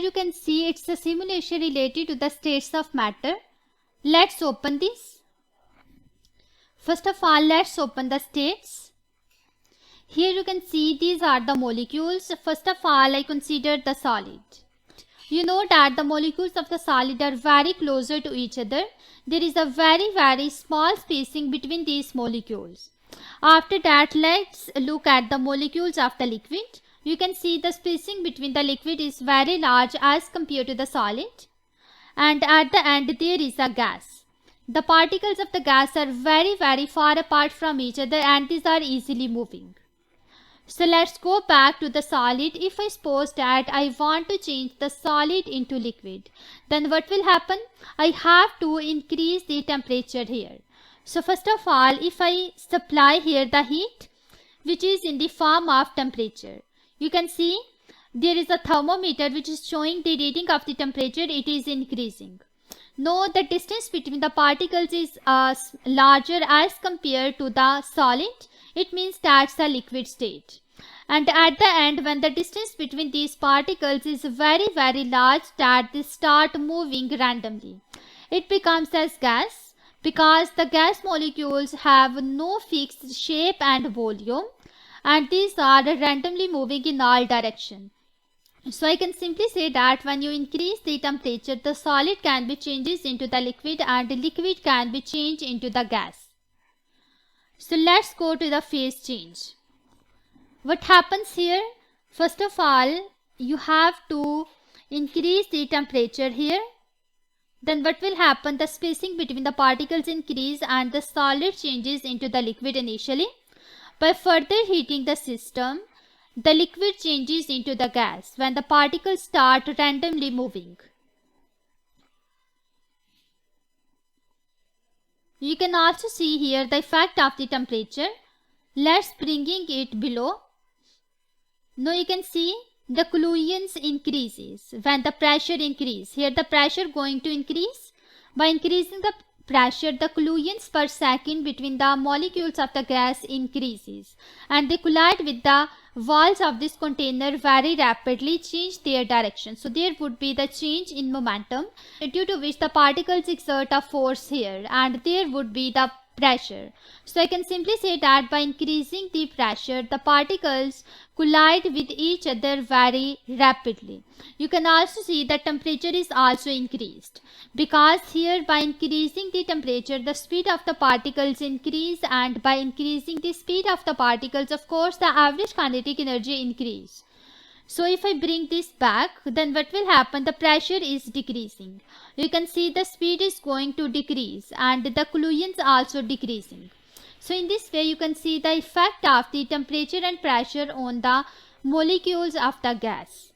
you can see, it's a simulation related to the states of matter. Let's open this. First of all, let's open the states. Here you can see these are the molecules. First of all, I consider the solid. You know that the molecules of the solid are very closer to each other. There is a very small spacing between these molecules. After that, let's look at the molecules of the liquid. You can see the spacing between the liquid is very large as compared to the solid. And at the end, there is a gas. The particles of the gas are very far apart from each other, and these are easily moving. So let's go back to the solid. If I suppose that I want to change the solid into liquid, then what will happen? I have to increase the temperature here. So first of all, if I supply here the heat, which is in the form of temperature, you can see there is a thermometer which is showing the reading of the temperature. It is increasing. Now the distance between the particles is larger as compared to the solid. It means that's the liquid state. And at the end, when the distance between these particles is very large, that they start moving randomly. It becomes as gas, because the gas molecules have no fixed shape and volume, and these are randomly moving in all directions. So I can simply say that when you increase the temperature, the solid can be changed into the liquid and the liquid can be changed into the gas. So let's go to the phase change. What happens here? First of all, you have to increase the temperature here. Then what will happen? The spacing between the particles increase and the solid changes into the liquid initially. By further heating the system, the liquid changes into the gas when the particles start randomly moving. You can also see here the effect of the temperature. Let's bringing it below. Now you can see the collisions increases when the pressure increase. Here the pressure going to increase. By increasing the pressure, the collisions per second between the molecules of the gas increases, and they collide with the walls of this container very rapidly, change their direction. So there would be the change in momentum, due to which the particles exert a force here, and there would be the pressure. So I can simply say that by increasing the pressure, the particles collide with each other very rapidly. You can also see the temperature is also increased, because here by increasing the temperature, the speed of the particles increase, and by increasing the speed of the particles, of course, the average kinetic energy increase. So if I bring this back, then what will happen? The pressure is decreasing. You can see the speed is going to decrease and the collisions also decreasing. So in this way, you can see the effect of the temperature and pressure on the molecules of the gas.